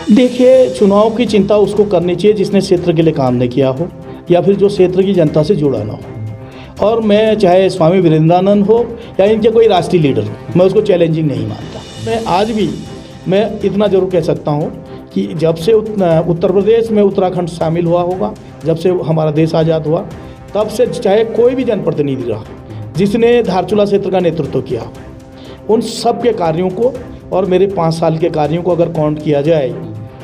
देखिए, चुनाव की चिंता उसको करनी चाहिए जिसने क्षेत्र के लिए काम नहीं किया हो या फिर जो क्षेत्र की जनता से जुड़ा ना हो। और मैं चाहे स्वामी वीरेंद्रानंद हो या इनके कोई राष्ट्रीय लीडर हो, मैं उसको चैलेंजिंग नहीं मानता। मैं आज भी इतना ज़रूर कह सकता हूँ कि जब से उत्तर प्रदेश में उत्तराखंड शामिल हुआ होगा, जब से हमारा देश आज़ाद हुआ, तब से चाहे कोई भी जनप्रतिनिधि रहा जिसने धारचूला क्षेत्र का नेतृत्व किया, उन सब के कार्यों को और मेरे 5 साल के कार्यों को अगर काउंट किया जाए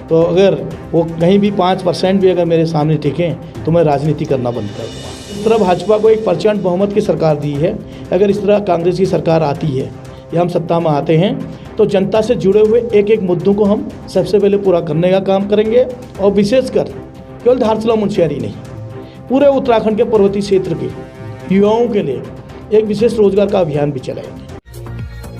तो अगर वो कहीं भी 5% भी अगर मेरे सामने टिकें तो मैं राजनीति करना बंद कर दूँगा। इस तरह भाजपा को एक प्रचंड बहुमत की सरकार दी है। अगर इस तरह कांग्रेस की सरकार आती है या हम सत्ता में आते हैं तो जनता से जुड़े हुए एक एक मुद्दों को हम सबसे पहले पूरा करने का काम करेंगे। और विशेषकर केवल धारचूला मुंशियारी नहीं, पूरे उत्तराखंड के पर्वतीय क्षेत्र के युवाओं के लिए एक विशेष रोजगार का अभियान भी चलाएंगे।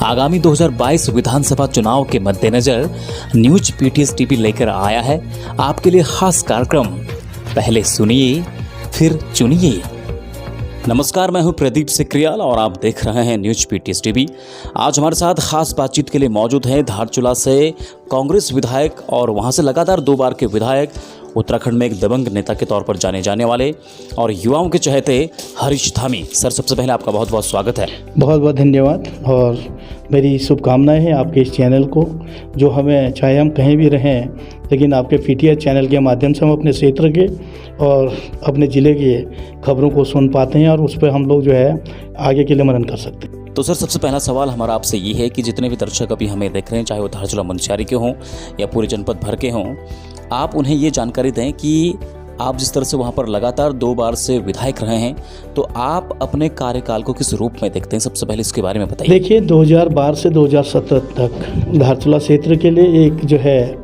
आगामी 2022 विधानसभा चुनाव के मद्देनजर न्यूज पीटीएस टीवी लेकर आया है आपके लिए खास कार्यक्रम। पहले सुनिए फिर चुनिए। नमस्कार, मैं हूं प्रदीप सिक्रियाल और आप देख रहे हैं न्यूज पीटीएस टीवी। आज हमारे साथ खास बातचीत के लिए मौजूद हैं धारचूला से कांग्रेस विधायक और वहां से लगातार 2 बार के विधायक, उत्तराखंड में एक दबंग नेता के तौर पर जाने जाने वाले और युवाओं के चहेते हरीश धामी। सर, सबसे पहले आपका बहुत बहुत स्वागत है। बहुत बहुत धन्यवाद और मेरी शुभकामनाएं हैं आपके इस चैनल को, जो हमें चाहे हम कहीं भी रहें लेकिन आपके पीटीएस चैनल के माध्यम से हम अपने क्षेत्र के और अपने ज़िले के खबरों को सुन पाते हैं और उस पर हम लोग जो है आगे के लिए मनन कर सकते हैं। तो सर, सबसे पहला सवाल हमारा आपसे ये है कि जितने भी दर्शक अभी हमें देख रहे हैं, चाहे वो धारचूला मुंशियारी के हों या पूरे जनपद भर के हों, आप उन्हें ये जानकारी दें कि आप जिस तरह से वहाँ पर लगातार 2 बार से विधायक रहे हैं, तो आप अपने कार्यकाल को किस रूप में देखते हैं? सबसे पहले इसके बारे में बताइए। देखिए, 2012 से 2017 तक धारचूला क्षेत्र के लिए एक जो है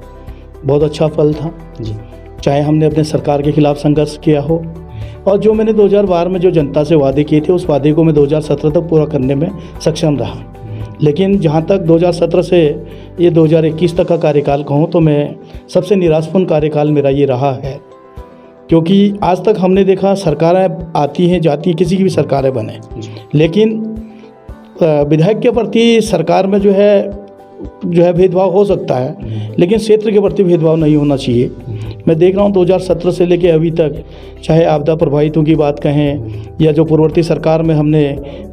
बहुत अच्छा फल था जी। चाहे हमने अपने सरकार के खिलाफ संघर्ष किया हो और जो मैंने 2012 में जो जनता से वादे किए थे उस वादे को मैं 2017 तक पूरा करने में सक्षम रहा। लेकिन जहाँ तक 2017 से ये 2021 तक का कार्यकाल कहूँ तो मैं सबसे निराशपूर्ण कार्यकाल मेरा ये रहा है, क्योंकि आज तक हमने देखा सरकारें आती हैं जाती हैं, किसी की भी सरकारें बने, लेकिन विधायक के प्रति सरकार में जो है भेदभाव हो सकता है, लेकिन क्षेत्र के प्रति भेदभाव नहीं होना चाहिए। मैं देख रहा हूँ 2017 से लेकर अभी तक, चाहे आपदा प्रभावितों की बात कहें या जो पूर्ववर्ती सरकार में हमने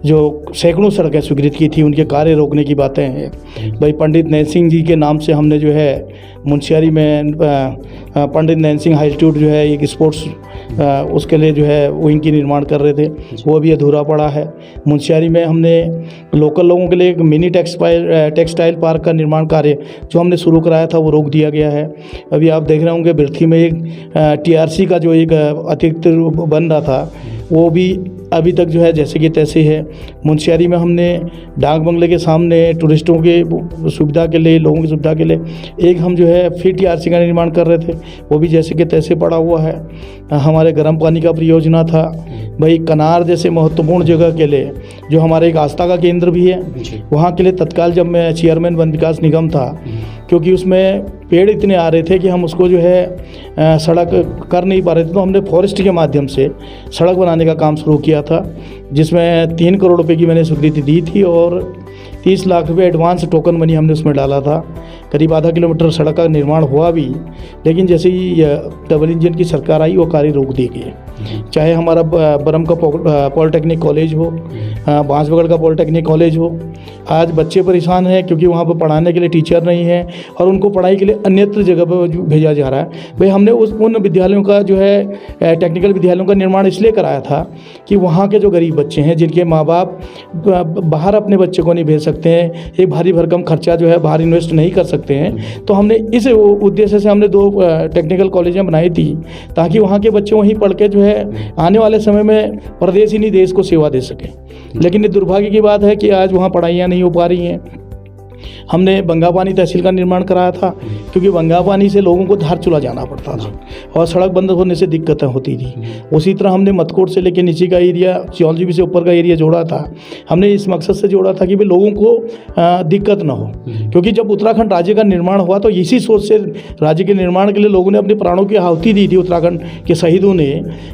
जो सैकड़ों सड़कें स्वीकृत की थी उनके कार्य रोकने की बातें हैं। भाई पंडित नैन सिंह जी के नाम से हमने जो है मुंशियारी में पंडित नैन सिंह हाई इंस्टीट्यूट जो है एक स्पोर्ट्स उसके लिए जो है विंग की निर्माण कर रहे थे, वो अभी अधूरा पड़ा है। मुंशियारी में हमने लोकल लोगों के लिए एक मिनी टेक्सटाइल पार्क का निर्माण कार्य जो हमने शुरू कराया था वो रोक दिया गया है। अभी आप देख रहे होंगे बिरथी में एक टीआरसी का जो एक अतिरिक्त बन रहा था वो भी अभी तक जो है जैसे कि तैसे है। मुंशियारी में हमने डाक बंगले के सामने टूरिस्टों के सुविधा के लिए, लोगों की सुविधा के लिए एक हम जो है फिर टीआरसी का निर्माण कर रहे थे, वो भी जैसे कि तैसे पड़ा हुआ है। हमारे गर्म पानी का परियोजना था, भाई कनार जैसे महत्वपूर्ण जगह के लिए जो हमारे एक आस्था का केंद्र भी है, वहाँ के लिए तत्काल जब मैं चेयरमैन वन विकास निगम था, क्योंकि उसमें पेड़ इतने आ रहे थे कि हम उसको जो है सड़क कर नहीं पा रहे थे, तो हमने फॉरेस्ट के माध्यम से सड़क बनाने का काम शुरू किया था, जिसमें 3 करोड़ रुपए की मैंने स्वीकृति दी थी और 30 लाख रुपए एडवांस टोकन मनी हमने उसमें डाला था। करीब आधा किलोमीटर सड़क का निर्माण हुआ भी, लेकिन जैसे ही डबल इंजन की सरकार आई वो कार्य रोक दी गई। चाहे हमारा बरम का पॉलिटेक्निक कॉलेज हो, बांसबगड़ का पॉलिटेक्निक कॉलेज हो, आज बच्चे परेशान हैं क्योंकि वहाँ पर पढ़ाने के लिए टीचर नहीं है और उनको पढ़ाई के लिए अन्यत्र जगह पर भेजा जा रहा है। भाई हमने उन विद्यालयों का जो है टेक्निकल विद्यालयों का निर्माण इसलिए कराया था कि वहाँ के जो गरीब बच्चे हैं जिनके माँ बाप बाहर अपने बच्चे को नहीं भेज सकते हैं, एक भारी भरकम खर्चा जो है बाहर इन्वेस्ट नहीं कर सकते हैं, तो हमने इस उद्देश्य से हमने 2 टेक्निकल कॉलेजें बनाई थी ताकि वहाँ के बच्चे वहीं पढ़ के जो है आने वाले समय में प्रदेश ही नहीं देश को सेवा दे सके। लेकिन ये दुर्भाग्य की बात है कि आज वहाँ पढ़ाइयाँ नहीं हो पा रही हैं। हमने बंगापानी तहसील का निर्माण कराया था क्योंकि बंगापानी से लोगों को धारचूला जाना पड़ता था और सड़क बंद होने से दिक्कतें होती थी। उसी तरह हमने मतकोट से लेकर नीचे का एरिया, चिौलजीबी से ऊपर का एरिया जोड़ा था। हमने इस मकसद से जोड़ा था कि भाई लोगों को दिक्कत ना हो, क्योंकि जब उत्तराखंड राज्य का निर्माण हुआ तो इसी सोच से राज्य के निर्माण के लिए लोगों ने अपने प्राणों की आहुति दी थी, उत्तराखंड के शहीदों ने,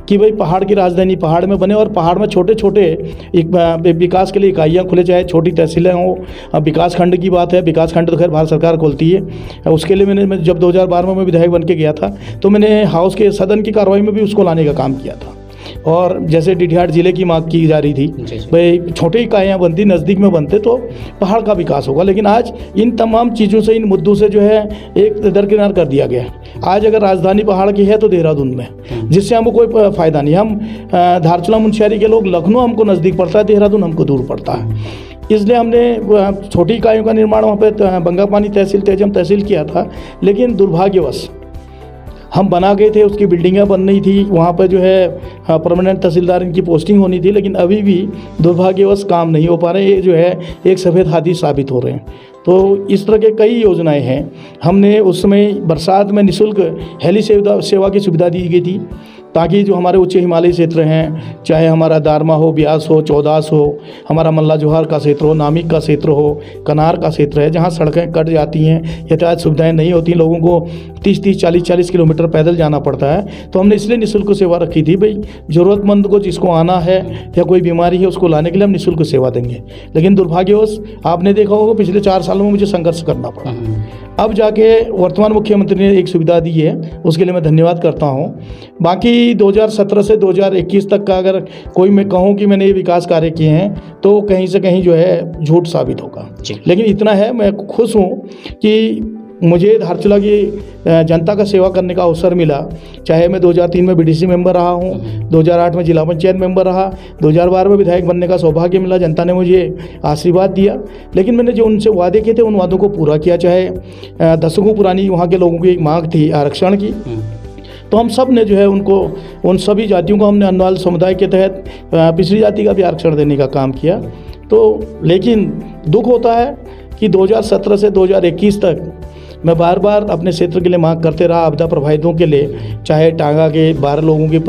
कि भाई पहाड़ की राजधानी पहाड़ में बने और पहाड़ में छोटे छोटे विकास के लिए इकाइयाँ खुले, चाहे छोटी तहसीलें हों, विकास खंड की बात है, विकास खंड तो खैर भारत सरकार खोलती है। उसके लिए मैं जब 2012 में मैं विधायक बन के गया था तो मैंने हाउस के सदन की कार्रवाई में भी उसको लाने का काम किया था। और जैसे डिठियाट ज़िले की मांग की जा रही थी, भाई छोटी इकाइयाँ बनती, नज़दीक में बनते तो पहाड़ का विकास होगा, लेकिन आज इन तमाम चीज़ों से, इन मुद्दों से जो है एक दरकिनार कर दिया गया है। आज अगर राजधानी पहाड़ की है तो देहरादून में, जिससे हमको कोई फ़ायदा नहीं। हम धारचूला मुंशियारी के लोग, लखनऊ हमको नज़दीक पड़ता है, देहरादून हमको दूर पड़ता है। इसलिए हमने छोटी इकाइयों का निर्माण वहाँ पे बंगापानी तहसील, तेजम तहसील किया था, लेकिन दुर्भाग्यवश हम बना गए थे, उसकी बिल्डिंगें बन रही थी, वहाँ पर जो है परमानेंट तहसीलदार इनकी पोस्टिंग होनी थी, लेकिन अभी भी दुर्भाग्यवश काम नहीं हो पा रहे। ये जो है एक सफ़ेद हाथी साबित हो रहे हैं। तो इस तरह के कई योजनाएं हैं। हमने उस समय बरसात में निःशुल्क हेली सेवा की सुविधा दी गई थी, ताकि जो हमारे उच्च हिमालयी क्षेत्र हैं, चाहे हमारा दारमा हो, ब्यास हो, चौदास हो, हमारा मल्ला जोहार का क्षेत्र हो, नामिक का क्षेत्र हो, कनार का क्षेत्र है, जहाँ सड़कें कट जाती हैं, यातायात सुविधाएं नहीं होती, लोगों को 30-30, 40-40 किलोमीटर पैदल जाना पड़ता है। तो हमने इसलिए निःशुल्क सेवा रखी थी, भाई ज़रूरतमंद को जिसको आना है या कोई बीमारी है उसको लाने के लिए हम निःशुल्क सेवा देंगे। लेकिन दुर्भाग्यवश आपने देखा होगा पिछले 4 सालों में मुझे संघर्ष करना पड़ा। अब जाके वर्तमान मुख्यमंत्री ने एक सुविधा दी है, उसके लिए मैं धन्यवाद करता हूँ। बाकी 2017 से 2021 तक का अगर कोई मैं कहूँ कि मैंने ये विकास कार्य किए हैं तो कहीं से कहीं जो है झूठ साबित होगा। लेकिन इतना है, मैं खुश हूँ कि मुझे धारचूला की जनता का सेवा करने का अवसर मिला। चाहे मैं 2003 में बीडीसी मेंबर रहा हूँ, 2008 में जिला पंचायत मेंबर रहा, 2012 में विधायक बनने का सौभाग्य मिला, जनता ने मुझे आशीर्वाद दिया। लेकिन मैंने जो उनसे वादे किए थे उन वादों को पूरा किया। चाहे दशकों पुरानी वहाँ के लोगों की एक मांग थी आरक्षण की, तो हम सब ने जो है उनको, उन सभी जातियों को हमने अन्वाल समुदाय के तहत पिछड़ी जाति का भी आरक्षण देने का काम किया। तो लेकिन दुख होता है कि 2017 से 2021 तक मैं बार बार अपने क्षेत्र के लिए मांग करते रहा, आपदा प्रभावितों के लिए, चाहे टांगा के 12 लोगों की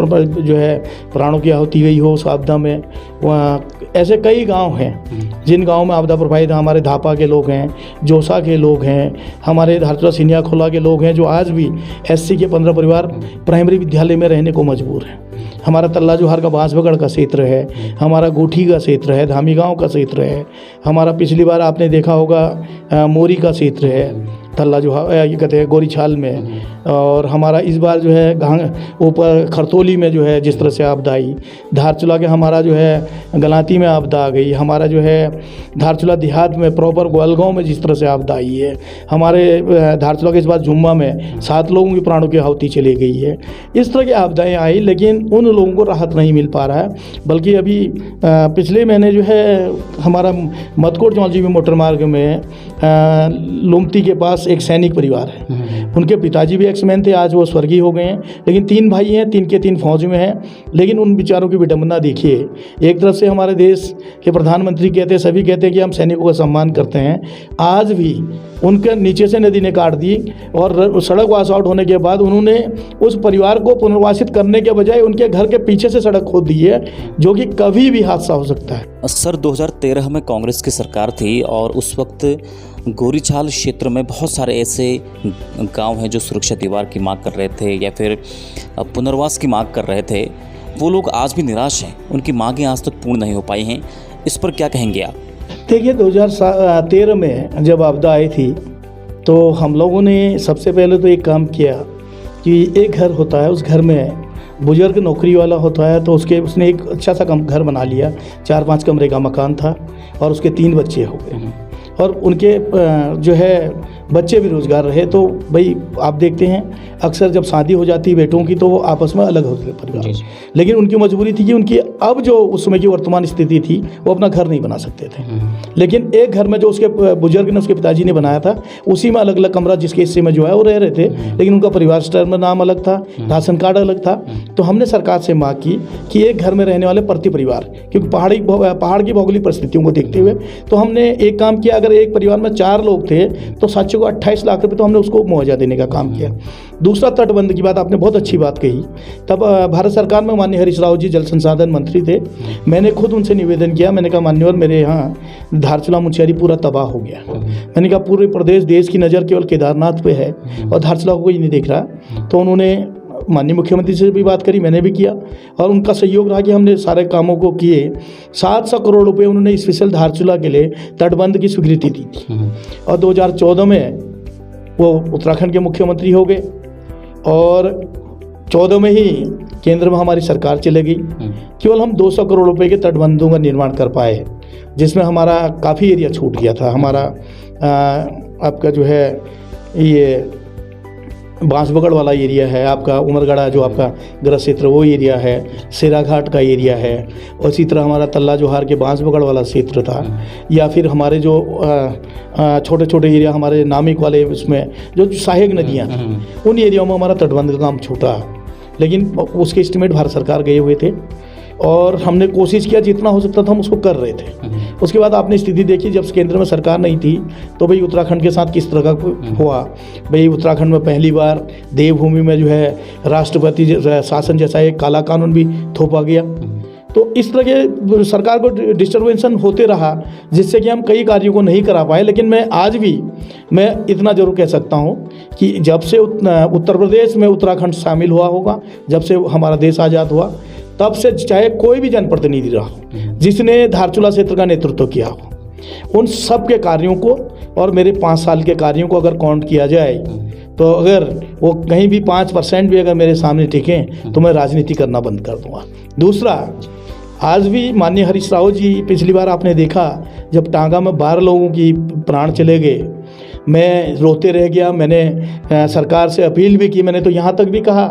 जो है प्राणों की आहुति गई हो उस आपदा में। वहाँ ऐसे कई गांव हैं जिन गांवों में आपदा प्रभावित, हमारे धापा के लोग हैं, जोसा के लोग हैं, हमारे धारचूला सिनिया खोला के लोग हैं, जो आज भी SC के 15 परिवार प्राइमरी विद्यालय में रहने को मजबूर हैं। हमारा तल्ला जोहार का बांसबगड़ का क्षेत्र है, हमारा गोठी का क्षेत्र है, धामी गाँव का क्षेत्र है, हमारा पिछली बार आपने देखा होगा मोरी का क्षेत्र है, तल्ला जोहार ये कहते हैं गोरीछाल में। और हमारा इस बार जो है ऊपर खरतौली में जो है जिस तरह से आपदा आई, धारचूला के हमारा जो है गलाती में आपदा आ गई, हमारा जो है धारचूला देहात में प्रॉपर गोलगांव में जिस तरह से आपदा आई है, हमारे धारचूला के इस बार जुम्मा में 7 लोगों की प्राणों की आहुति चली गई है। इस तरह की आपदाएँ आई, लेकिन उन लोगों को राहत नहीं मिल पा रहा है। बल्कि अभी पिछले महीने जो है हमारा मदकोट जौलजीबी मोटर मार्ग में लुमती के पास एक सैनिक परिवार है, उनके पिताजी भी एक्समैन थे, आज वो स्वर्गीय हो गए हैं। लेकिन 3 भाई हैं, 3 के 3 फौज में हैं। लेकिन उन बेचारों की विडंबना देखिए, एक तरफ से हमारे देश के प्रधानमंत्री कहते हैं, सभी कहते हैं कि हम सैनिकों का सम्मान करते हैं, आज भी उनके नीचे से नदी ने काट दी और सड़क वॉश आउट होने के बाद उन्होंने उस परिवार को पुनर्वासित करने के बजाय उनके घर के पीछे से सड़क खोद दी है, जो कि कभी भी हादसा हो सकता है। सर 2013 में कांग्रेस की सरकार थी और उस वक्त गोरीछाल क्षेत्र में बहुत सारे ऐसे गांव हैं जो सुरक्षा दीवार की मांग कर रहे थे या फिर पुनर्वास की मांग कर रहे थे। वो लोग आज भी निराश हैं, उनकी मांगें आज तक पूर्ण नहीं हो पाई हैं। इस पर क्या कहेंगे आप? देखिए 2013 में जब आपदा आई थी तो हम लोगों ने सबसे पहले तो एक काम किया कि एक घर होता है, उस घर में बुजुर्ग नौकरी वाला होता है, तो उसने एक अच्छा सा घर बना लिया, 4-5 कमरे का मकान था और उसके 3 बच्चे हो गए और उनके जो है बच्चे भी रोज़गार रहे। तो भाई आप देखते हैं अक्सर जब शादी हो जाती है बेटों की तो वो आपस में अलग होते हैं परिवार, लेकिन उनकी मजबूरी थी कि उनकी अब जो उस समय की वर्तमान स्थिति थी वो अपना घर नहीं बना सकते थे। लेकिन एक घर में जो उसके बुजुर्ग ने, उसके पिताजी ने बनाया था, उसी में अलग अलग कमरा जिसके हिस्से में जो है वो रह रहे थे, लेकिन उनका परिवार स्टर्म नाम अलग था, राशन कार्ड अलग था। तो हमने सरकार से मांग की कि एक घर में रहने वाले प्रति परिवार, क्योंकि पहाड़ की भौगोलिक परिस्थितियों को देखते हुए तो हमने एक काम किया, अगर एक परिवार में 4 लोग थे तो 28 लाख रुपए तो हमने उसको मुआवजा देने का काम किया। दूसरा तटबंध की बात, आपने बहुत अच्छी बात कही। तब भारत सरकार में माननीय हरीश राव जी जल संसाधन मंत्री थे, मैंने खुद उनसे निवेदन किया, मैंने कहा माननीय मेरे यहाँ धारचूला मुंशियारी पूरा तबाह हो गया। मैंने कहा पूरे प्रदेश, देश की नज़र केवल केदारनाथ पे है और धारचूला को कोई नहीं देख रहा। तो उन्होंने माननीय मुख्यमंत्री से भी बात करी, मैंने भी किया और उनका सहयोग रहा कि हमने सारे कामों को किए। 700 करोड़ रुपए उन्होंने स्पेशल धारचूला के लिए तटबंध की स्वीकृति दी थी और 2014 में वो उत्तराखंड के मुख्यमंत्री हो गए और 14 में ही केंद्र में हमारी सरकार चले गई। केवल हम 200 करोड़ रुपए के तटबंधों का निर्माण कर पाए, जिसमें हमारा काफ़ी एरिया छूट गया था। हमारा आपका जो है ये बांसबगड़ वाला एरिया है, आपका उमरगढ़ा जो आपका ग्रस्त क्षेत्र वो एरिया है, सेराघाट का एरिया है, और इसी तरह हमारा तल्ला जोहार के बांसबगड़ वाला क्षेत्र था, या फिर हमारे जो छोटे छोटे एरिया हमारे नामिक वाले उसमें जो सहायक नदियाँ उन एरियाओं में हमारा तटबंध का काम छूटा। लेकिन उसके एस्टिमेट भारत सरकार गए हुए थे और हमने कोशिश किया, जितना हो सकता था हम उसको कर रहे थे। उसके बाद आपने स्थिति देखी, जब केंद्र में सरकार नहीं थी तो भाई उत्तराखंड के साथ किस तरह का हुआ। भाई उत्तराखंड में पहली बार देवभूमि में जो है राष्ट्रपति शासन जैसा एक काला कानून भी थोपा गया। तो इस तरह के सरकार को डिस्टर्बेंसन होते रहा, जिससे कि हम कई कार्यों को नहीं करा पाए। लेकिन मैं आज भी इतना जरूर कह सकता हूँ कि जब से उत्तर प्रदेश में उत्तराखंड शामिल हुआ होगा, जब से हमारा देश आज़ाद हुआ, तब से चाहे कोई भी जनप्रतिनिधि रहा जिसने धारचूला क्षेत्र का नेतृत्व किया हो, उन सब के कार्यों को और मेरे 5 साल के कार्यों को अगर काउंट किया जाए तो अगर वो कहीं भी 5% भी अगर मेरे सामने टिकें तो मैं राजनीति करना बंद कर दूंगा। दूसरा, आज भी माननीय हरीश रावत जी, पिछली बार आपने देखा जब टांगा में 12 लोगों की प्राण चले गए, मैं रोते रह गया। मैंने सरकार से अपील भी की, मैंने तो यहाँ तक भी कहा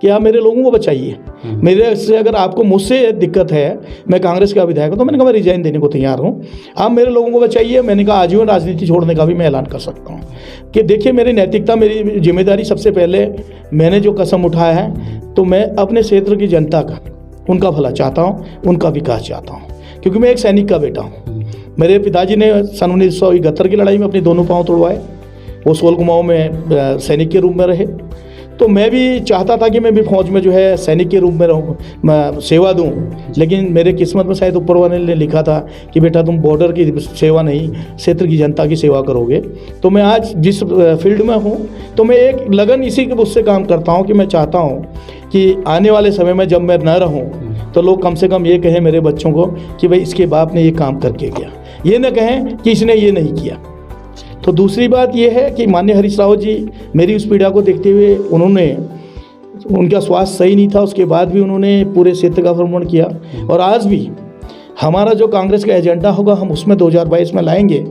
कि आप मेरे लोगों को बचाइए। मेरे से अगर आपको मुझसे दिक्कत है, मैं कांग्रेस का विधायक हूँ, तो मैंने कहा मैं रिजाइन देने को तैयार हूँ, आप मेरे लोगों को बचाइए। मैंने कहा आजीवन राजनीति छोड़ने का भी मैं ऐलान कर सकता हूँ कि देखिए मेरी नैतिकता, मेरी जिम्मेदारी, सबसे पहले मैंने जो कसम उठाया है तो मैं अपने क्षेत्र की जनता का, उनका भला चाहता हूँ, उनका विकास चाहता हूँ, क्योंकि मैं एक सैनिक का बेटा हूँ। मेरे पिताजी ने सन 1971 की लड़ाई में अपने दोनों पांव तोड़वाए, वो 16 कुमाऊं में सैनिक के रूप में रहे। तो मैं भी चाहता था कि मैं भी फौज में जो है सैनिक के रूप में रहूँ, मैं सेवा दूँ। लेकिन मेरे किस्मत में शायद ऊपर वाले ने लिखा था कि बेटा तुम बॉर्डर की सेवा नहीं, क्षेत्र की जनता की सेवा करोगे। तो मैं आज जिस फील्ड में हूँ तो मैं एक लगन इसी के उससे काम करता हूँ कि मैं चाहता हूँ कि आने वाले समय में जब मैं न रहूँ तो लोग कम से कम ये कहें मेरे बच्चों को कि भाई इसके बाप ने ये काम करके गया, ये न कहें कि इसने ये नहीं किया। तो दूसरी बात ये है कि माननीय हरीश रावत जी मेरी उस पीड़ा को देखते हुए उनका स्वास्थ्य सही नहीं था, उसके बाद भी उन्होंने पूरे क्षेत्र का भ्रमण किया। और आज भी हमारा जो कांग्रेस का एजेंडा होगा हम उसमें 2022 में लाएंगे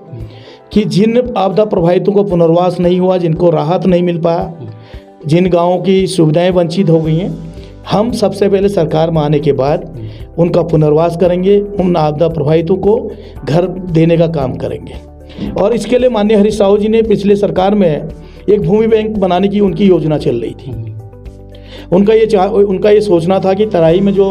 कि जिन आपदा प्रभावितों को पुनर्वास नहीं हुआ, जिनको राहत नहीं मिल पाया, जिन गाँवों की सुविधाएँ वंचित हो गई हैं, हम सबसे पहले सरकार में आने के बाद उनका पुनर्वास करेंगे, उन आपदा प्रभावितों को घर देने का काम करेंगे। और इसके लिए माननीय हरीश रावत जी ने पिछले सरकार में एक भूमि बैंक बनाने की उनकी योजना चल रही थी। उनका ये सोचना था कि तराई में जो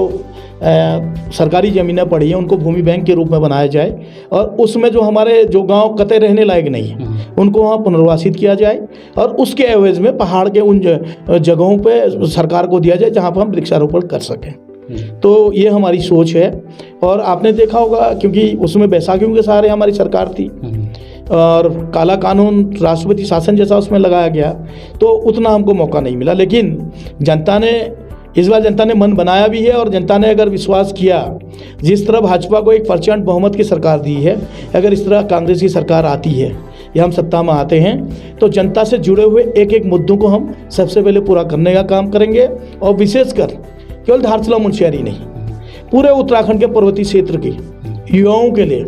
सरकारी ज़मीनें पड़ी हैं उनको भूमि बैंक के रूप में बनाया जाए और उसमें जो हमारे जो गांव कतई रहने लायक नहीं है उनको वहाँ पुनर्वासित किया जाए और उसके एवज में पहाड़ के उन जगहों पे सरकार को दिया जाए जहाँ पर हम वृक्षारोपण कर सकें। तो ये हमारी सोच है। और आपने देखा होगा क्योंकि उसमें बैसाखियों के सहारे हमारी सरकार थी और काला कानून राष्ट्रपति शासन जैसा उसमें लगाया गया, तो उतना हमको मौका नहीं मिला। लेकिन इस बार जनता ने मन बनाया भी है और जनता ने अगर विश्वास किया, जिस तरह भाजपा को एक प्रचंड बहुमत की सरकार दी है, अगर इस तरह कांग्रेस की सरकार आती है या हम सत्ता में आते हैं तो जनता से जुड़े हुए एक एक मुद्दों को हम सबसे पहले पूरा करने का काम करेंगे। और विशेषकर केवल धारचूला मुंशियारी नहीं, पूरे उत्तराखंड के पर्वतीय क्षेत्र के युवाओं के लिए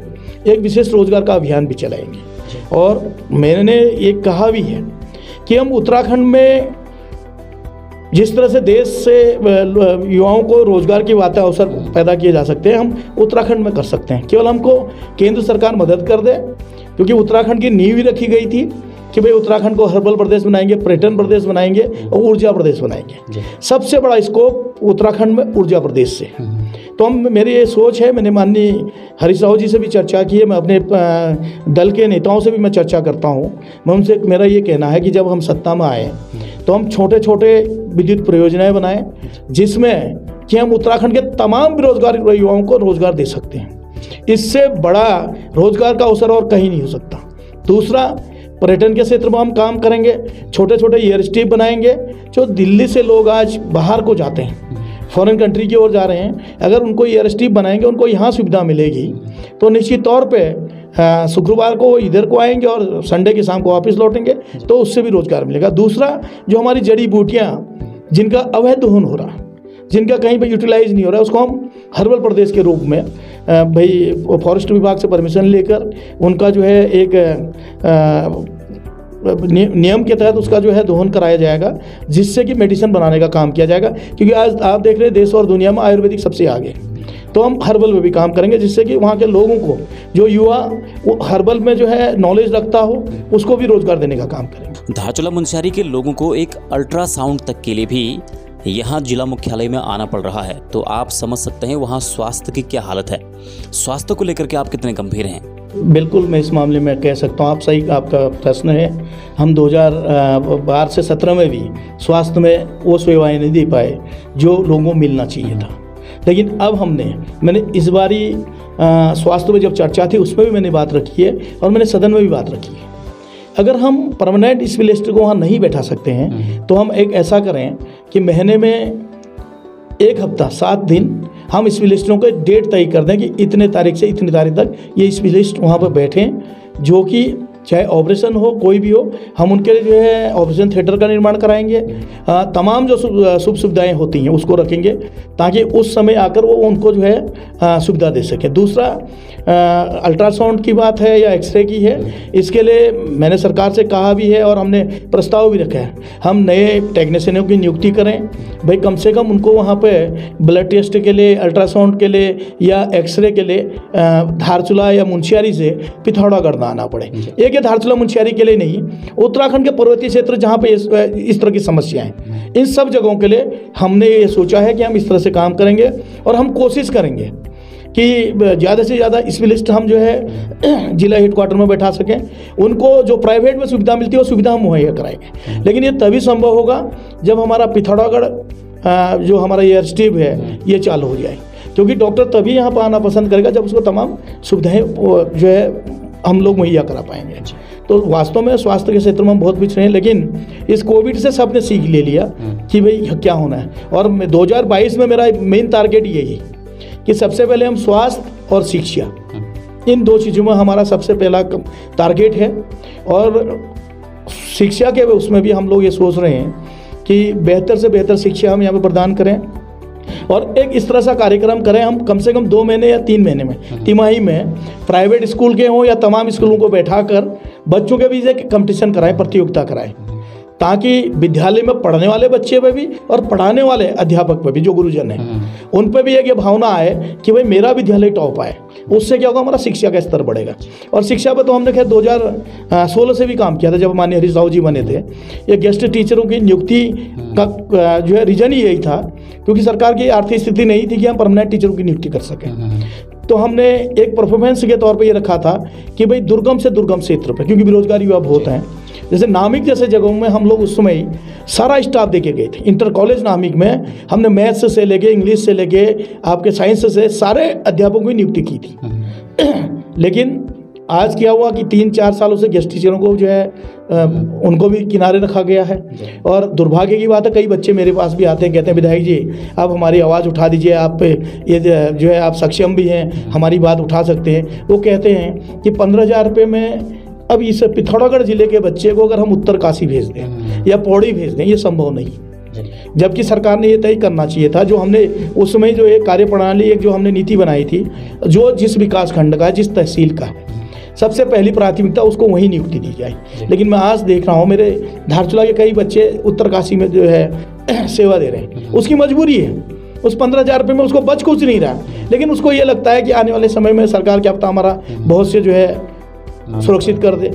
एक विशेष रोजगार का अभियान भी चलाएंगे। और मैंने ये कहा भी है कि हम उत्तराखंड में जिस तरह से देश से युवाओं को रोजगार के अवसर पैदा किए जा सकते हैं, हम उत्तराखंड में कर सकते हैं। केवल हमको केंद्र सरकार मदद कर दे, क्योंकि उत्तराखंड की नींव ही रखी गई थी कि भाई उत्तराखंड को हर्बल प्रदेश बनाएंगे, पर्यटन प्रदेश बनाएंगे और ऊर्जा प्रदेश बनाएंगे। सबसे बड़ा स्कोप उत्तराखंड में ऊर्जा प्रदेश से। तो मेरी ये सोच है, मैंने माननीय हरीश रावत जी से भी चर्चा की है, मैं अपने दल के नेताओं से भी मैं चर्चा करता हूँ। मैं उनसे मेरा ये कहना है कि जब हम सत्ता में आए तो हम छोटे छोटे विद्युत परियोजनाएं बनाएं जिसमें कि हम उत्तराखंड के तमाम बेरोजगार युवाओं को रोजगार दे सकते हैं। इससे बड़ा रोजगार का अवसर और कहीं नहीं हो सकता। दूसरा, पर्यटन के क्षेत्र में हम काम करेंगे, छोटे छोटे एयर स्ट्रिप बनाएंगे। जो दिल्ली से लोग आज बाहर को जाते हैं, फॉरेन कंट्री की ओर जा रहे हैं, अगर उनको एयर स्ट्रिप बनाएंगे, उनको यहाँ सुविधा मिलेगी तो निश्चित तौर पे शुक्रवार को इधर को आएंगे और संडे की शाम को वापस लौटेंगे, तो उससे भी रोज़गार मिलेगा। दूसरा, जो हमारी जड़ी बूटियाँ जिनका अवैध दोहन हो रहा है, जिनका कहीं पर यूटिलाइज नहीं हो रहा है, उसको हम हर्बल प्रदेश के रूप में भाई फॉरेस्ट विभाग से परमिशन लेकर उनका जो है एक नियम के तहत उसका जो है दोहन कराया जाएगा, जिससे कि मेडिसिन बनाने का काम किया जाएगा। क्योंकि आज आप देख रहे हैं देश और दुनिया में आयुर्वेदिक सबसे आगे, तो हम हर्बल में भी काम करेंगे, जिससे कि वहाँ के लोगों को, जो युवा वो हर्बल में जो है नॉलेज रखता हो, उसको भी रोजगार देने का काम करेंगे। धारचूला मुंशियारी के लोगों को एक अल्ट्रासाउंड तक के लिए भी यहाँ जिला मुख्यालय में आना पड़ रहा है, तो आप समझ सकते हैं वहाँ स्वास्थ्य की क्या हालत है। स्वास्थ्य को लेकर के आप कितने गंभीर हैं? बिल्कुल, मैं इस मामले में कह सकता हूँ, आप सही, आपका प्रश्न है। हम 2012 से 17 में भी स्वास्थ्य में वो सेवाएं नहीं दे पाए जो लोगों को मिलना चाहिए था। लेकिन अब मैंने इस बारी स्वास्थ्य में जब चर्चा थी उसमें भी मैंने बात रखी है और मैंने सदन में भी बात रखी है। अगर हम परमानेंट स्पेशलिस्ट को वहाँ नहीं बैठा सकते हैं तो हम एक ऐसा करें कि महीने में 1 हफ्ता 7 दिन हम स्पेशलिस्टों के डेट तय कर दें कि इतने तारीख से इतनी तारीख तक ये स्पेशलिस्ट वहाँ पर बैठें, जो कि चाहे ऑपरेशन हो, कोई भी हो, हम उनके लिए जो है ऑपरेशन थिएटर का निर्माण कराएंगे। तमाम जो सुख सुविधाएं होती हैं उसको रखेंगे, ताकि उस समय आकर वो उनको जो है सुविधा दे सकें। दूसरा, अल्ट्रासाउंड की बात है या एक्सरे की है, इसके लिए मैंने सरकार से कहा भी है और हमने प्रस्ताव भी रखा है, हम नए टेक्नीशियनों की नियुक्ति करें। भाई कम से कम उनको वहाँ पे ब्लड टेस्ट के लिए, अल्ट्रासाउंड के लिए या एक्सरे के लिए धारचूला या मुंशियारी से पिथौरागढ़ ना आना पड़े। एक ये धारचूला मुंशियारी के लिए नहीं, उत्तराखंड के पर्वतीय क्षेत्र जहाँ पे इस तरह की समस्याएं हैं, इन सब जगहों के लिए हमने ये सोचा है कि हम इस तरह से काम करेंगे और हम कोशिश करेंगे कि ज़्यादा से ज़्यादा स्पेशलिस्ट हम जो है जिला हेडक्वार्टर में बैठा सकें। उनको जो प्राइवेट में सुविधा मिलती है वो सुविधा हम मुहैया कराएंगे, लेकिन ये तभी संभव होगा जब हमारा पिथौरागढ़ जो हमारा एयर स्ट्रिप है ये चालू हो जाए, क्योंकि डॉक्टर तभी यहाँ पर आना पसंद करेगा जब उसको तमाम सुविधाएं जो है हम लोग मुहैया करा पाएंगे। तो वास्तव में स्वास्थ्य के क्षेत्र में हम बहुत पिछड़े हैं, लेकिन इस कोविड से सबने सीख ले लिया कि भाई क्या होना है। और 2022 में मेरा मेन टारगेट यही कि सबसे पहले हम स्वास्थ्य और शिक्षा, इन 2 चीज़ों में हमारा सबसे पहला टारगेट है। और शिक्षा के उसमें भी हम लोग ये सोच रहे हैं कि बेहतर से बेहतर शिक्षा हम यहाँ पर प्रदान करें और एक इस तरह सा कार्यक्रम करें, हम कम से कम 2 महीने या 3 महीने में, तिमाही में प्राइवेट स्कूल के हों या तमाम स्कूलों को बैठाकर बच्चों के बीच एक कंपटीशन कराएं, प्रतियोगिता कराएं, ताकि विद्यालय में पढ़ने वाले बच्चे पे भी और पढ़ाने वाले अध्यापक पे भी, जो गुरुजन हैं, उन पे भी एक ये भावना आए कि भाई मेरा विद्यालय टॉप आए। उससे क्या होगा, हमारा शिक्षा का स्तर बढ़ेगा। और शिक्षा पे तो हमने खैर 2016 से भी काम किया था, जब माननीय हरीश राव जी बने थे। ये गेस्ट टीचरों की नियुक्ति का जो है रीजन ही यही था, क्योंकि सरकार की आर्थिक स्थिति नहीं थी कि हम परमानेंट टीचरों की नियुक्ति कर सकें। तो हमने एक परफॉर्मेंस के तौर पे ये रखा था कि भाई दुर्गम से दुर्गम क्षेत्र पे, क्योंकि बेरोजगार युवा बहुत हैं, जैसे नामिक जैसे जगहों में हम लोग उस समय सारा स्टाफ दे के गए थे। इंटर कॉलेज नामिक में हमने मैथ्स से लेके, इंग्लिश से लेके, आपके साइंस से सारे अध्यापकों की नियुक्ति की थी। लेकिन आज क्या हुआ कि 3-4 सालों से गेस्ट टीचरों को जो है उनको भी किनारे रखा गया है। और दुर्भाग्य की बात है, कई बच्चे मेरे पास भी आते हैं, कहते हैं विधायक जी आप हमारी आवाज़ उठा दीजिए, आप ये जो है आप सक्षम भी हैं, हमारी बात उठा सकते हैं। वो कहते हैं कि 15,000 रुपये में अब इस पिथौरागढ़ जिले के बच्चे को अगर हम उत्तरकाशी भेज दें या पौड़ी भेज दें, ये संभव नहीं। जबकि सरकार ने ये तय करना चाहिए था, जो हमने उस समय जो एक कार्यप्रणाली, एक जो हमने नीति बनाई थी, जो जिस विकास खंड का, जिस तहसील का है, सबसे पहली प्राथमिकता उसको वहीं नियुक्ति दी जाए। लेकिन मैं आज देख रहा हूँ मेरे धारचूला के कई बच्चे उत्तरकाशी में जो है सेवा दे रहे हैं, उसकी मजबूरी है। उस 15,000 रुपये में उसको बच कुछ नहीं रहा, लेकिन उसको ये लगता है कि आने वाले समय में सरकार क्या पता हमारा बहुत से जो है सुरक्षित कर दे।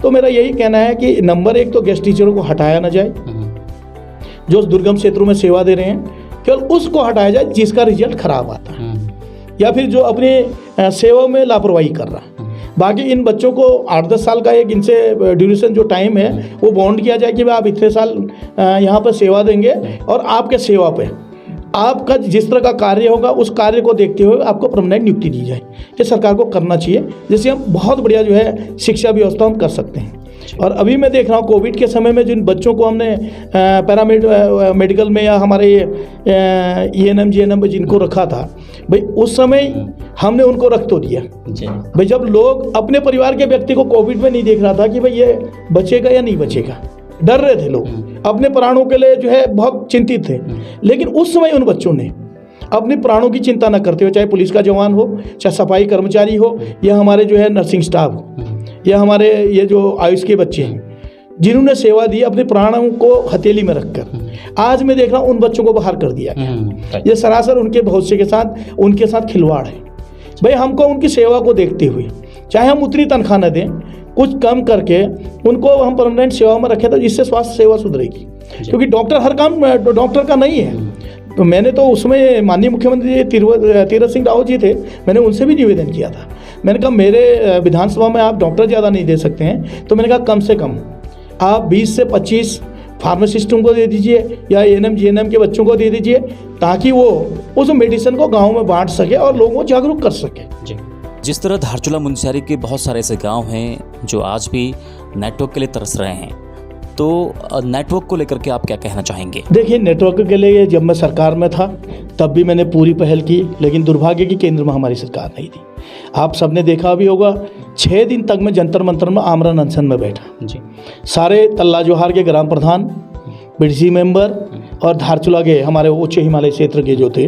तो मेरा यही कहना है कि नंबर 1 तो गेस्ट टीचरों को हटाया ना जाए, जो दुर्गम क्षेत्रों में सेवा दे रहे हैं, केवल उसको हटाया जाए जिसका रिजल्ट खराब आता है या फिर जो अपने सेवा में लापरवाही कर रहा है। बाकी इन बच्चों को 8-10 साल का एक इनसे ड्यूरेशन जो टाइम है वो बॉन्ड किया जाए कि आप इतने साल यहाँ पर सेवा देंगे और आपके सेवा पे आपका जिस तरह का कार्य होगा उस कार्य को देखते हुए आपको परमानेंट नियुक्ति दी जाए। ये सरकार को करना चाहिए, जिससे हम बहुत बढ़िया जो है शिक्षा व्यवस्था हम कर सकते हैं। और अभी मैं देख रहा हूँ कोविड के समय में जिन बच्चों को हमने मेडिकल में या हमारे ENM GNM में जिनको रखा था भाई, उस समय हमने उनको रख तो दिया भाई, जब लोग अपने परिवार के व्यक्ति को कोविड में नहीं देख रहा था कि भाई ये बचेगा या नहीं बचेगा, डर रहे थे लोग, अपने प्राणों के लिए जो है बहुत चिंतित थे। लेकिन उस समय उन बच्चों ने अपने प्राणों की चिंता न करते हुए, चाहे पुलिस का जवान हो, चाहे सफाई कर्मचारी हो, या हमारे जो है नर्सिंग स्टाफ हो, या हमारे ये जो आयुष के बच्चे हैं, जिन्होंने सेवा दी अपने प्राणों को हथेली में रखकर, आज मैं देख रहा हूँ उन बच्चों को बाहर कर दिया गया। ये सरासर उनके भविष्य के साथ, उनके साथ खिलवाड़ है। भाई हमको उनकी सेवा को देखते हुए, चाहे हम उतनी तनख्वाह न दें, कुछ कम करके उनको हम परमानेंट सेवा में रखें, तो इससे स्वास्थ्य सेवा सुधरेगी। क्योंकि डॉक्टर हर काम डॉक्टर का नहीं है। तो मैंने तो उसमें माननीय मुख्यमंत्री तीरथ सिंह रावत जी थे, मैंने उनसे भी निवेदन किया था। मैंने कहा मेरे विधानसभा में आप डॉक्टर ज़्यादा नहीं दे सकते हैं, तो मैंने कहा कम से कम आप 20 से 25 फार्मासिस्टों को दे दीजिए या ENM GNM के बच्चों को दे दीजिए, ताकि वो उस मेडिसिन को गाँव में बांट सके और लोगों को जागरूक कर सके। जिस तरह धारचूला मुंशियारी के बहुत सारे ऐसे गांव हैं जो आज भी नेटवर्क के लिए तरस रहे हैं, तो नेटवर्क को लेकर के आप क्या कहना चाहेंगे? देखिए, नेटवर्क के लिए जब मैं सरकार में था तब भी मैंने पूरी पहल की, लेकिन दुर्भाग्य की केंद्र में हमारी सरकार नहीं थी। आप सबने देखा भी होगा, 6 दिन तक मैं जंतर मंतर में आमरण अनशन में बैठा जी। सारे तल्ला जोहार के ग्राम प्रधान, BDC मेंबर और धारचूला के हमारे उच्च हिमालय क्षेत्र के जो थे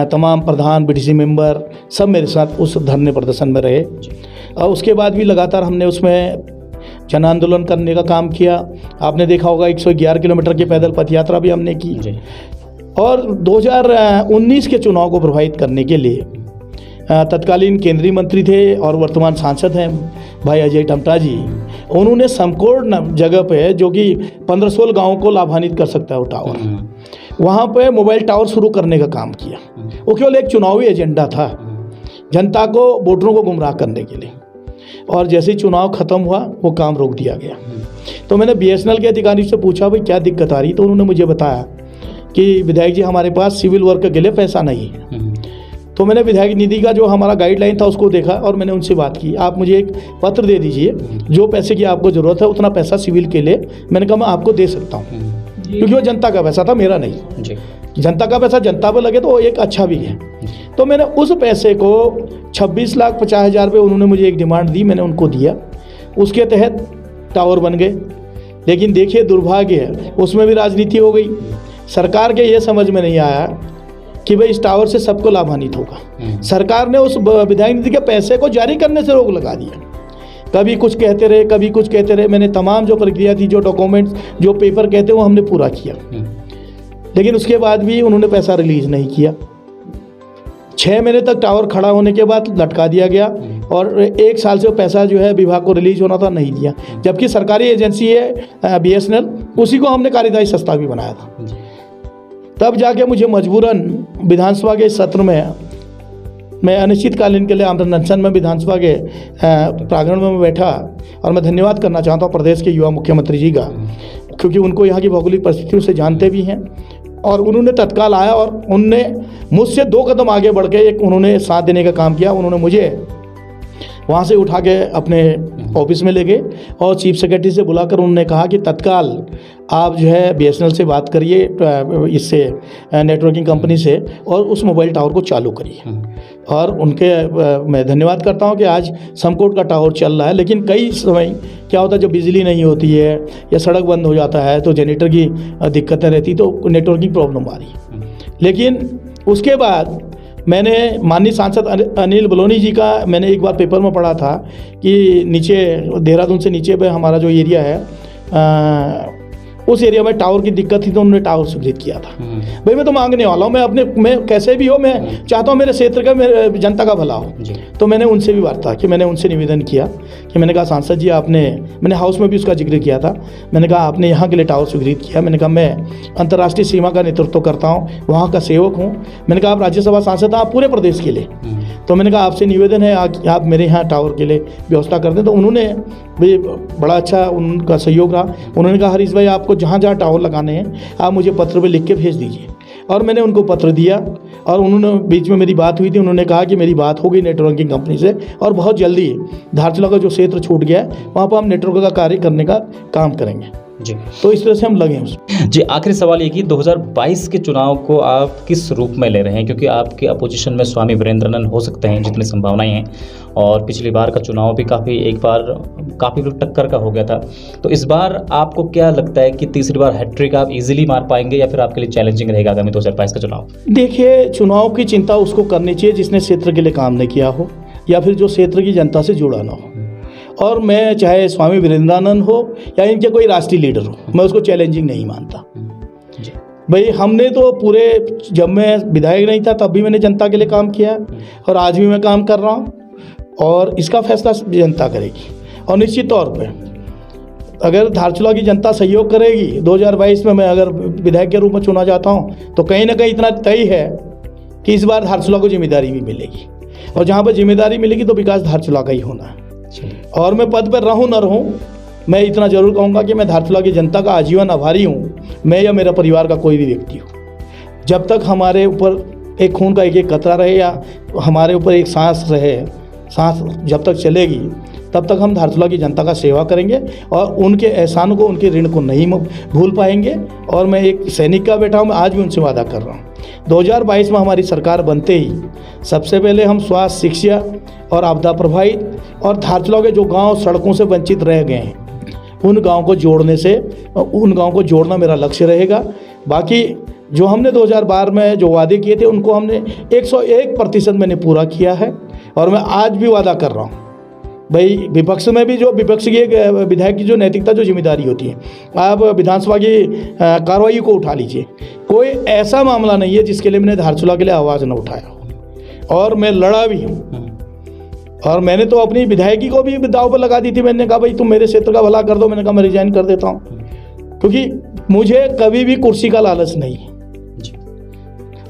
तमाम प्रधान, BDC मेंबर सब मेरे साथ उस धरने प्रदर्शन में रहे। और उसके बाद भी लगातार हमने उसमें जन आंदोलन करने का काम किया। आपने देखा होगा 111 किलोमीटर की पैदल पथ यात्रा भी हमने की। और 2019 के चुनाव को प्रभावित करने के लिए तत्कालीन केंद्रीय मंत्री थे और वर्तमान सांसद हैं भाई अजय टमटा जी, उन्होंने समकोण जगह पे जो कि 15-16 गाँवों को लाभान्वित कर सकता है वो टावर, वहाँ पे मोबाइल टावर शुरू करने का काम किया। वो केवल एक चुनावी एजेंडा था, जनता को, वोटरों को गुमराह करने के लिए। और जैसे ही चुनाव ख़त्म हुआ वो काम रोक दिया गया। तो मैंने BSNL के अधिकारी से पूछा भाई क्या दिक्कत आ रही, तो उन्होंने मुझे बताया कि विधायक जी हमारे पास सिविल वर्क के लिए पैसा नहीं है। तो मैंने विधायक निधि का जो हमारा गाइडलाइन था उसको देखा और मैंने उनसे बात की, आप मुझे एक पत्र दे दीजिए, जो पैसे की आपको ज़रूरत है उतना पैसा सिविल के लिए मैंने कहा मैं आपको दे सकता हूँ, क्योंकि वो जनता का पैसा था, मेरा नहीं जी। जनता का पैसा जनता पर लगे तो वो एक अच्छा भी है। तो मैंने उस पैसे को 26,50,000 रुपये उन्होंने मुझे एक डिमांड दी, मैंने उनको दिया, उसके तहत टावर बन गए। लेकिन देखिए दुर्भाग्य है, उसमें भी राजनीति हो गई। सरकार के ये समझ में नहीं आया कि भाई इस टावर से सबको लाभान्वित होगा। सरकार ने उस विधायक निधि के पैसे को जारी करने से रोक लगा दिया। कभी कुछ कहते रहे, कभी कुछ कहते रहे। मैंने तमाम जो प्रक्रिया थी, जो डॉक्यूमेंट्स, जो पेपर कहते वो हमने पूरा किया, लेकिन उसके बाद भी उन्होंने पैसा रिलीज़ नहीं किया। 6 महीने तक टावर खड़ा होने के बाद लटका दिया गया और 1 साल से वो पैसा जो है विभाग को रिलीज होना था, नहीं दिया। जबकि सरकारी एजेंसी है BSNL, उसी को हमने कार्यदायी संस्था भी बनाया था। तब जाके मुझे मजबूरन विधानसभा के सत्र में मैं अनिश्चितकालीन के लिए आमरण अनशन में विधानसभा के प्रांगण में बैठा। और मैं धन्यवाद करना चाहता हूँ प्रदेश के युवा मुख्यमंत्री जी का, क्योंकि उनको यहाँ की भौगोलिक परिस्थितियों से जानते भी हैं। और उन्होंने तत्काल आया और उनने मुझसे 2 कदम आगे बढ़ के एक उन्होंने साथ देने का काम किया। उन्होंने मुझे वहाँ से उठा के अपने ऑफिस में ले गए और चीफ सेक्रेटरी से बुलाकर उन्होंने कहा कि तत्काल आप जो है BSNL से बात करिए, इससे नेटवर्किंग कंपनी से, और उस मोबाइल टावर को चालू करिए। और उनके मैं धन्यवाद करता हूं कि आज समकोट का टावर चल रहा है। लेकिन कई समय क्या होता है, जब बिजली नहीं होती है या सड़क बंद हो जाता है तो जनरेटर की दिक्कतें रहती, तो नेटवर्किंग प्रॉब्लम आ रही है। लेकिन उसके बाद मैंने माननीय सांसद अनिल बलूनी जी का मैंने एक बार पेपर में पढ़ा था कि नीचे देहरादून से नीचे पे हमारा जो एरिया है उस एरिया में टावर की दिक्कत थी, तो उन्होंने टावर स्वीकृत किया था। भाई मैं तो मांगने वाला हूँ, मैं कैसे भी हो, मैं चाहता हूँ मेरे क्षेत्र का, मेरे जनता का भला हो। तो मैंने उनसे भी वार्ता कि मैंने उनसे निवेदन किया कि मैंने कहा सांसद जी मैंने हाउस में भी उसका जिक्र किया था। मैंने कहा आपने यहाँ के लिए टावर स्वीकृत किया। मैंने कहा मैं अंतर्राष्ट्रीय सीमा का नेतृत्व करता हूँ, वहाँ का सेवक हूँ। मैंने कहा आप राज्यसभा सांसद, आप पूरे प्रदेश के लिए, तो मैंने कहा आपसे निवेदन है आप मेरे यहाँ टावर के लिए व्यवस्था कर दें। तो उन्होंने भी बड़ा अच्छा उनका सहयोग रहा। उन्होंने कहा हरीश भाई आपको जहाँ जहाँ टावर लगाने हैं आप मुझे पत्र पे लिख के भेज दीजिए और मैंने उनको पत्र दिया और उन्होंने बीच में मेरी बात हुई थी, उन्होंने कहा कि मेरी बात हो गई नेटवर्किंग कंपनी से और बहुत जल्दी धारचूला का जो क्षेत्र छूट गया है वहाँ पर हम नेटवर्क का कार्य करने का काम करेंगे जी। तो इस तरह से हम लगे हैं उसमें। जी, आखिरी सवाल ये कि 2022 के चुनाव को आप किस रूप में ले रहे हैं, क्योंकि आपके अपोजिशन में स्वामी वीरेंद्रानंद हो सकते हैं जितनी संभावनाएं हैं, और पिछली बार का चुनाव भी काफ़ी टक्कर का हो गया था, तो इस बार आपको क्या लगता है कि तीसरी बार हैट्रिक आप इजीली मार पाएंगे या फिर आपके लिए चैलेंजिंग रहेगा आगामी 2022 का चुनाव? देखिए, चुनाव की चिंता उसको करनी चाहिए जिसने क्षेत्र के लिए काम नहीं किया हो या फिर जो क्षेत्र की जनता से जुड़ा ना हो। और मैं चाहे स्वामी वीरेंद्रानंद हो या इनके कोई राष्ट्रीय लीडर हो, मैं उसको चैलेंजिंग नहीं मानता। भाई हमने तो पूरे, जब मैं विधायक नहीं था तब भी मैंने जनता के लिए काम किया और आज भी मैं काम कर रहा हूँ और इसका फैसला जनता करेगी। और निश्चित तौर पे अगर धारचूला की जनता सहयोग करेगी, 2022 में मैं अगर विधायक के रूप में चुना जाता हूँ तो कहीं ना कहीं इतना तय है कि इस बार धारचूला को जिम्मेदारी भी मिलेगी और जहाँ पर जिम्मेदारी मिलेगी तो विकास धारचूला का ही होना है। और मैं पद पर रहूं न रहूं, मैं इतना जरूर कहूंगा कि मैं धारचूला की जनता का आजीवन आभारी हूं, मैं या मेरा परिवार का कोई भी व्यक्ति हो। जब तक हमारे ऊपर एक खून का एक कतरा रहे या हमारे ऊपर एक सांस रहे, सांस जब तक चलेगी तब तक हम धारचूला की जनता का सेवा करेंगे और उनके एहसान को, उनके ऋण को नहीं भूल पाएंगे। और मैं एक सैनिक का बेटा हूँ, मैं आज भी उनसे वादा कर रहा हूँ 2022 में हमारी सरकार बनते ही सबसे पहले हम स्वास्थ्य, शिक्षा और आपदा प्रभावित और धारचूला के जो गांव सड़कों से वंचित रह गए हैं उन गांव को जोड़ना मेरा लक्ष्य रहेगा। बाकी जो हमने 2012 में जो वादे किए थे उनको हमने 101% मैंने पूरा किया है और मैं आज भी वादा कर रहा हूँ। भाई विपक्ष में भी, जो विपक्ष की एक विधायक की जो नैतिकता, जो जिम्मेदारी होती है, आप विधानसभा की कार्रवाई को उठा लीजिए, कोई ऐसा मामला नहीं है जिसके लिए मैंने धारचूला के लिए आवाज़ न उठाया हो और मैं लड़ा भी हूँ। और मैंने तो अपनी विधायकी को भी दाव पर लगा दी थी, मैंने कहा भाई तुम मेरे क्षेत्र का भला कर दो, मैंने कहा मैं रिजाइन कर देता हूँ, क्योंकि मुझे कभी भी कुर्सी का लालच नहीं है।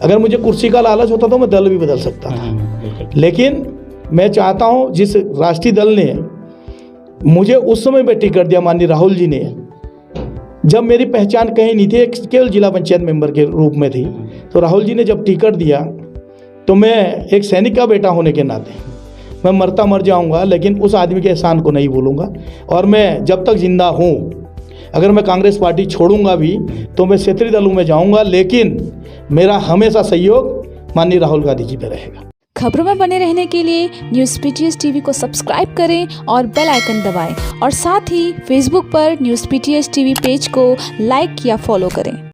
अगर मुझे कुर्सी का लालच होता तो मैं दल भी बदल सकता था, लेकिन मैं चाहता हूं जिस राष्ट्रीय दल ने मुझे उस समय पे टिकट दिया, माननीय राहुल जी ने, जब मेरी पहचान कहीं नहीं थी, केवल जिला पंचायत मेंबर के रूप में थी, तो राहुल जी ने जब टिकट दिया तो मैं एक सैनिक का बेटा होने के नाते मैं मरता मर जाऊंगा लेकिन उस आदमी के एहसान को नहीं भूलूंगा। और मैं जब तक जिंदा हूँ, अगर मैं कांग्रेस पार्टी छोड़ूंगा भी तो मैं क्षेत्रीय दलों में जाऊंगा, लेकिन मेरा हमेशा सहयोग माननीय राहुल गांधी जी पे रहेगा। खबरों में बने रहने के लिए न्यूज़ पीटीएस टीवी को सब्सक्राइब करें और बेल आइकन दबाएं और साथ ही फेसबुक पर न्यूज़ पीटीएस टीवी पेज को लाइक या फॉलो करें।